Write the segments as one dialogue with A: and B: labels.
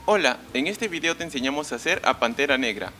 A: Hola, en este video te enseñamos a hacer a Pantera Negra.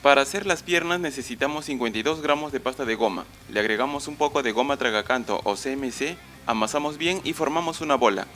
A: Para hacer las piernas necesitamos 52 gramos de pasta de goma, le agregamos un poco de goma tragacanto o CMC, amasamos bien y formamos una bola.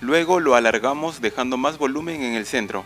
A: Luego lo alargamos dejando más volumen en el centro.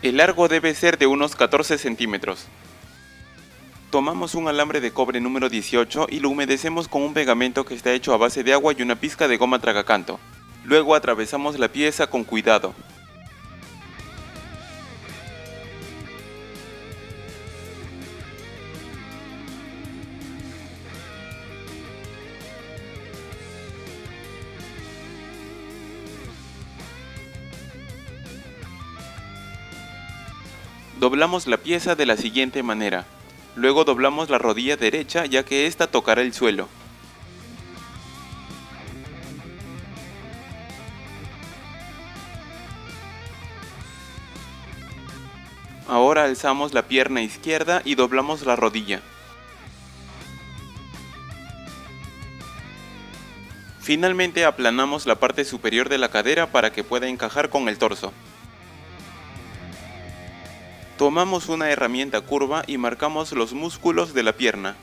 A: El largo debe ser de unos 14 centímetros. Tomamos un alambre de cobre número 18 y lo humedecemos con un pegamento que está hecho a base de agua y una pizca de goma tragacanto. Luego atravesamos la pieza con cuidado. Doblamos la pieza de la siguiente manera. Luego doblamos la rodilla derecha ya que ésta tocará el suelo. Ahora alzamos la pierna izquierda y doblamos la rodilla. Finalmente aplanamos la parte superior de la cadera para que pueda encajar con el torso. Tomamos una herramienta curva y marcamos los músculos de la pierna.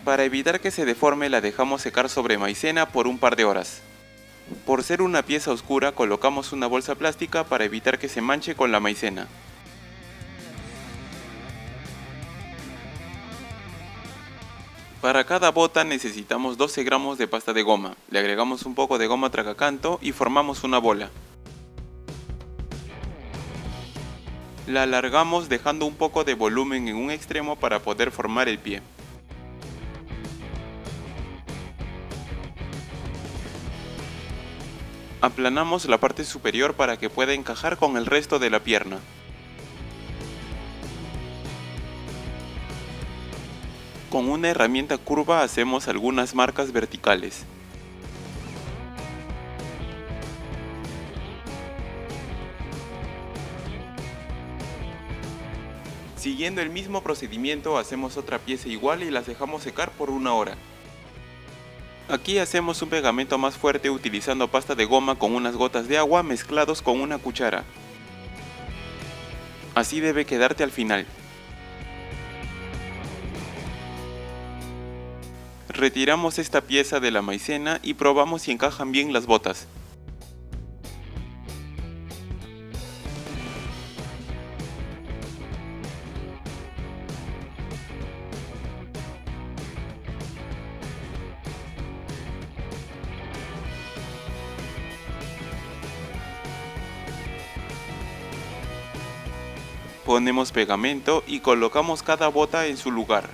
A: Para evitar que se deforme la dejamos secar sobre maicena por un par de horas. Por ser una pieza oscura colocamos una bolsa plástica para evitar que se manche con la maicena. Para cada bota necesitamos 12 gramos de pasta de goma, le agregamos un poco de goma tragacanto y formamos una bola. La alargamos dejando un poco de volumen en un extremo para poder formar el pie. Aplanamos la parte superior para que pueda encajar con el resto de la pierna. Con una herramienta curva hacemos algunas marcas verticales. Siguiendo el mismo procedimiento hacemos otra pieza igual y las dejamos secar por una hora. Aquí hacemos un pegamento más fuerte utilizando pasta de goma con unas gotas de agua mezclados con una cuchara. Así debe quedarte al final. Retiramos esta pieza de la maicena y probamos si encajan bien las botas. Ponemos pegamento y colocamos cada bota en su lugar.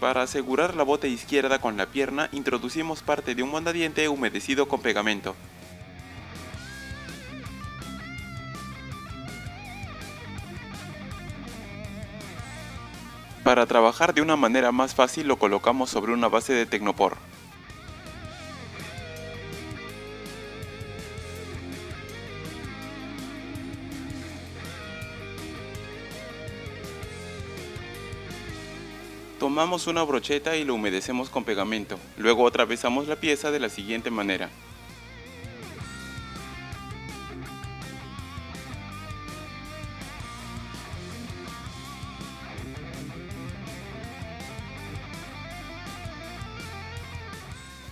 A: Para asegurar la bota izquierda con la pierna, introducimos parte de un mondadiente humedecido con pegamento. Para trabajar de una manera más fácil lo colocamos sobre una base de Tecnopor. Tomamos una brocheta y lo humedecemos con pegamento, luego atravesamos la pieza de la siguiente manera.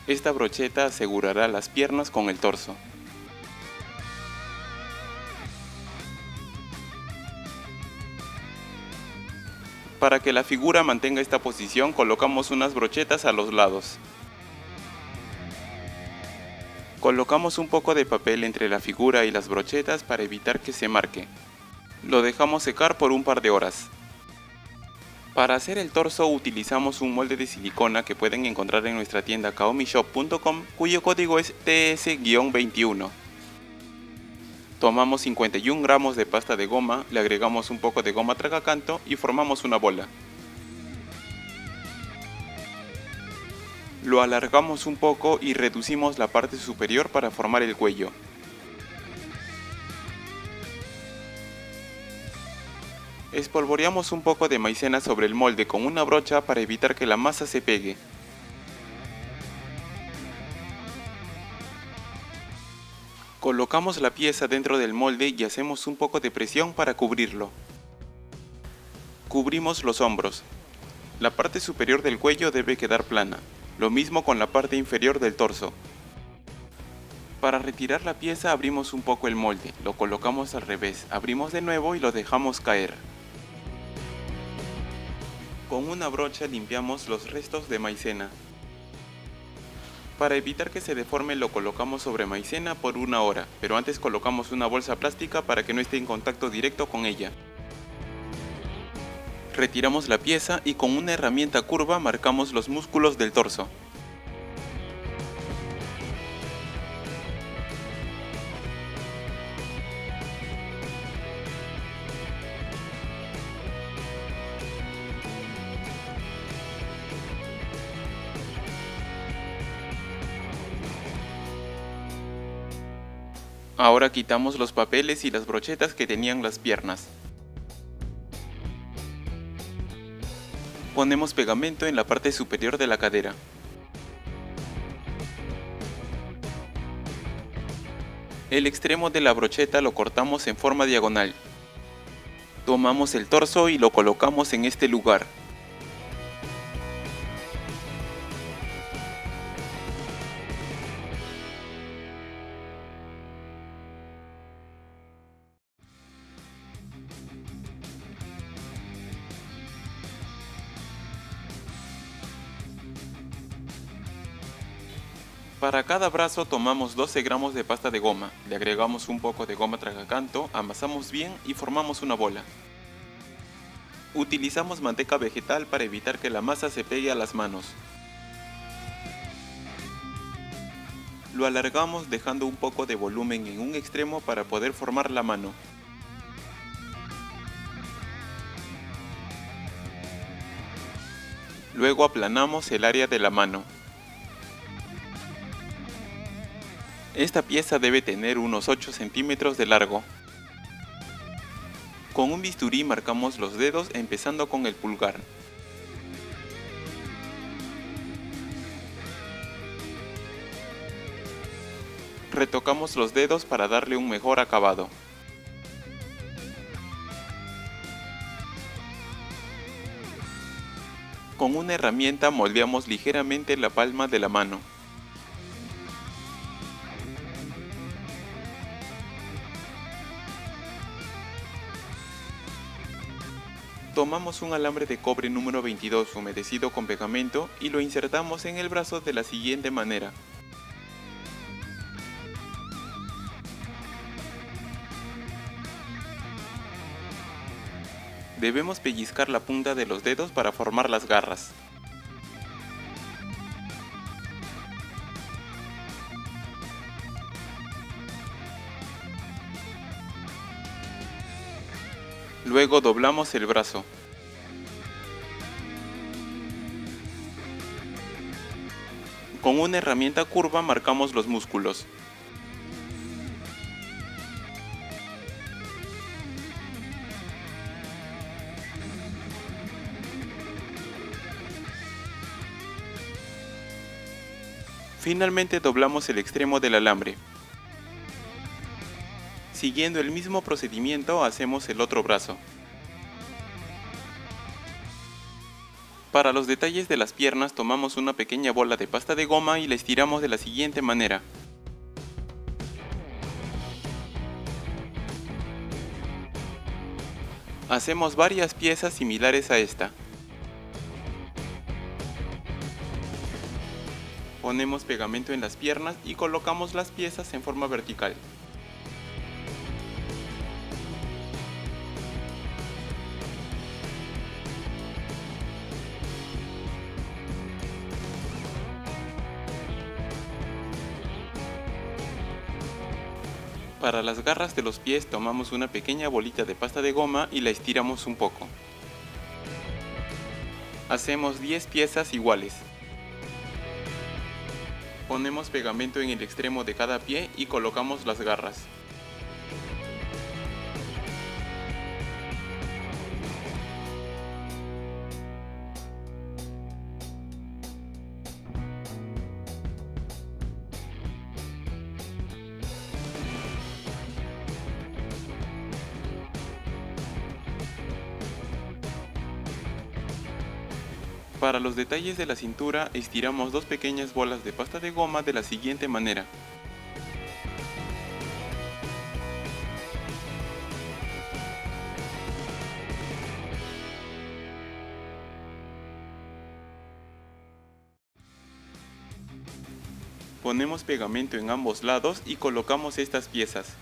A: Esta brocheta asegurará las piernas con el torso. Para que la figura mantenga esta posición, colocamos unas brochetas a los lados. Colocamos un poco de papel entre la figura y las brochetas para evitar que se marque. Lo dejamos secar por un par de horas. Para hacer el torso utilizamos un molde de silicona que pueden encontrar en nuestra tienda kaomishop.com, cuyo código es TS-21. Tomamos 51 gramos de pasta de goma, le agregamos un poco de goma tragacanto y formamos una bola. Lo alargamos un poco y reducimos la parte superior para formar el cuello. Espolvoreamos un poco de maicena sobre el molde con una brocha para evitar que la masa se pegue. Colocamos la pieza dentro del molde y hacemos un poco de presión para cubrirlo. Cubrimos los hombros. La parte superior del cuello debe quedar plana, lo mismo con la parte inferior del torso. Para retirar la pieza abrimos un poco el molde, lo colocamos al revés, abrimos de nuevo y lo dejamos caer. Con una brocha limpiamos los restos de maicena. Para evitar que se deforme lo colocamos sobre maicena por 1 hora, pero antes colocamos una bolsa plástica para que no esté en contacto directo con ella. Retiramos la pieza y con una herramienta curva marcamos los músculos del torso. Ahora quitamos los papeles y las brochetas que tenían las piernas. Ponemos pegamento en la parte superior de la cadera. El extremo de la brocheta lo cortamos en forma diagonal. Tomamos el torso y lo colocamos en este lugar. Para cada brazo tomamos 12 gramos de pasta de goma, le agregamos un poco de goma tragacanto, amasamos bien y formamos una bola. Utilizamos manteca vegetal para evitar que la masa se pegue a las manos. Lo alargamos dejando un poco de volumen en un extremo para poder formar la mano. Luego aplanamos el área de la mano. Esta pieza debe tener unos 8 centímetros de largo. Con un bisturí marcamos los dedos empezando con el pulgar. Retocamos los dedos para darle un mejor acabado. Con una herramienta moldeamos ligeramente la palma de la mano. Tomamos un alambre de cobre número 22 humedecido con pegamento y lo insertamos en el brazo de la siguiente manera. Debemos pellizcar la punta de los dedos para formar las garras. Luego doblamos el brazo. Con una herramienta curva marcamos los músculos. Finalmente doblamos el extremo del alambre. Siguiendo el mismo procedimiento hacemos el otro brazo. Para los detalles de las piernas tomamos una pequeña bola de pasta de goma y la estiramos de la siguiente manera. Hacemos varias piezas similares a esta. Ponemos pegamento en las piernas y colocamos las piezas en forma vertical. Para las garras de los pies tomamos una pequeña bolita de pasta de goma y la estiramos un poco. Hacemos 10 piezas iguales. Ponemos pegamento en el extremo de cada pie y colocamos las garras. Para los detalles de la cintura estiramos dos pequeñas bolas de pasta de goma de la siguiente manera. Ponemos pegamento en ambos lados y colocamos estas piezas.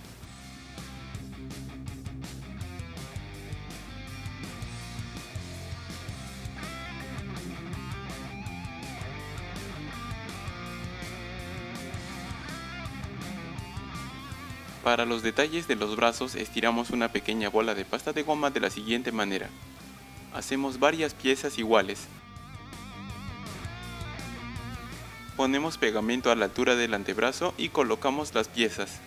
A: Para los detalles de los brazos estiramos una pequeña bola de pasta de goma de la siguiente manera. Hacemos varias piezas iguales. Ponemos pegamento a la altura del antebrazo y colocamos las piezas.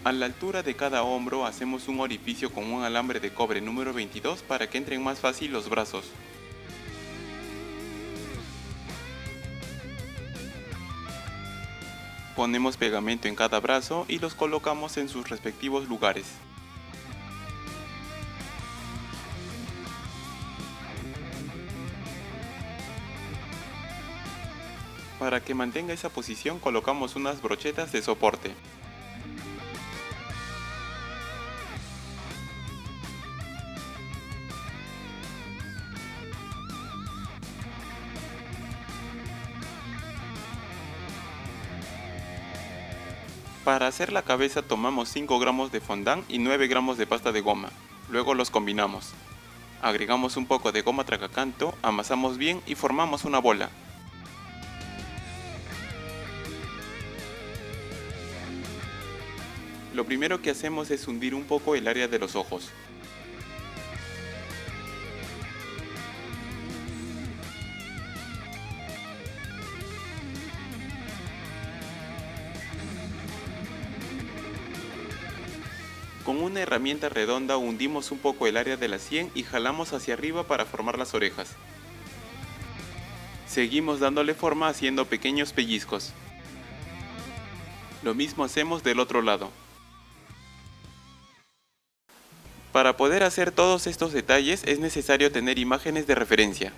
A: A la altura de cada hombro hacemos un orificio con un alambre de cobre número 22 para que entren más fácil los brazos. Ponemos pegamento en cada brazo y los colocamos en sus respectivos lugares. Para que mantenga esa posición colocamos unas brochetas de soporte. Para hacer la cabeza tomamos 5 gramos de fondant y 9 gramos de pasta de goma, luego los combinamos. Agregamos un poco de goma tragacanto, amasamos bien y formamos una bola. Lo primero que hacemos es hundir un poco el área de los ojos. Con una herramienta redonda hundimos un poco el área de la sien y jalamos hacia arriba para formar las orejas. Seguimos dándole forma haciendo pequeños pellizcos. Lo mismo hacemos del otro lado. Para poder hacer todos estos detalles es necesario tener imágenes de referencia.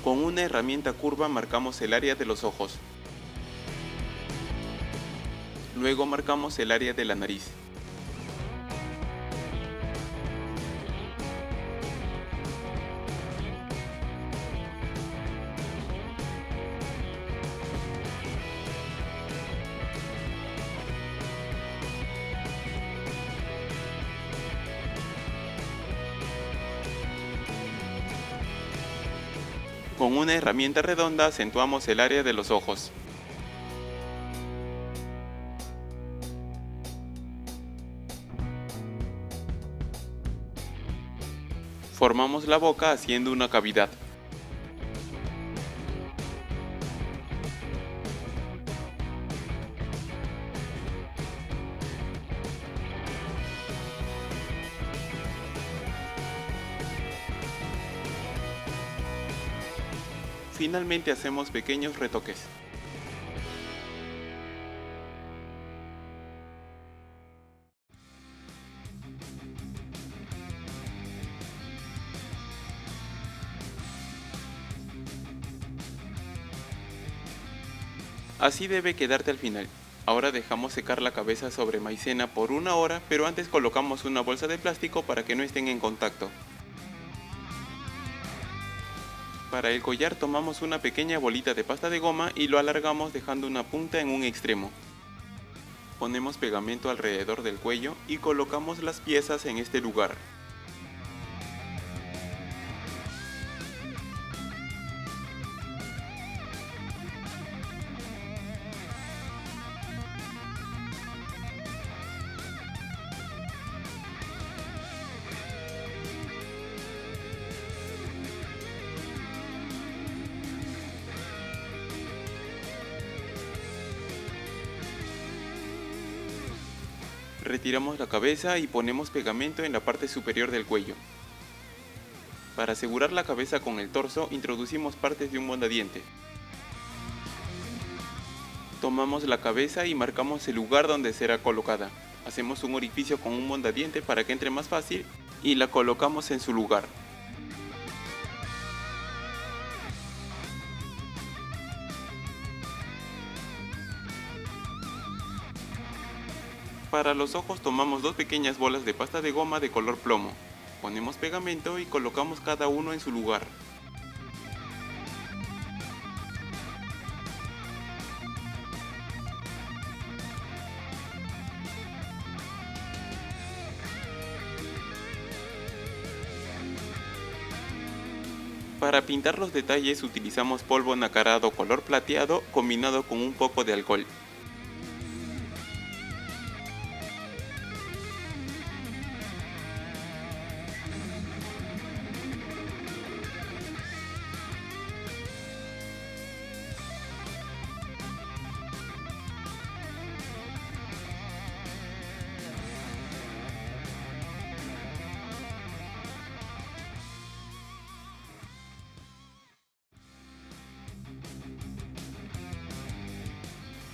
A: Con una herramienta curva marcamos el área de los ojos. Luego marcamos el área de la nariz. Con una herramienta redonda acentuamos el área de los ojos. Formamos la boca haciendo una cavidad. Finalmente hacemos pequeños retoques. Así debe quedarte al final. Ahora dejamos secar la cabeza sobre maicena por 1 hora, pero antes colocamos una bolsa de plástico para que no estén en contacto. Para el collar tomamos una pequeña bolita de pasta de goma y lo alargamos dejando una punta en un extremo. Ponemos pegamento alrededor del cuello y colocamos las piezas en este lugar. Retiramos la cabeza y ponemos pegamento en la parte superior del cuello. Para asegurar la cabeza con el torso, introducimos partes de un mondadiente. Tomamos la cabeza y marcamos el lugar donde será colocada. Hacemos un orificio con un mondadiente para que entre más fácil y la colocamos en su lugar. Para los ojos tomamos 2 pequeñas bolas de pasta de goma de color plomo. Ponemos pegamento y colocamos cada uno en su lugar. Para pintar los detalles utilizamos polvo nacarado color plateado combinado con un poco de alcohol.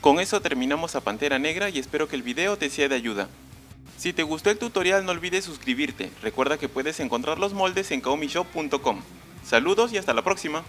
A: Con eso terminamos a Pantera Negra y espero que el video te sea de ayuda. Si te gustó el tutorial no olvides suscribirte, recuerda que puedes encontrar los moldes en kaomishop.com. Saludos y hasta la próxima.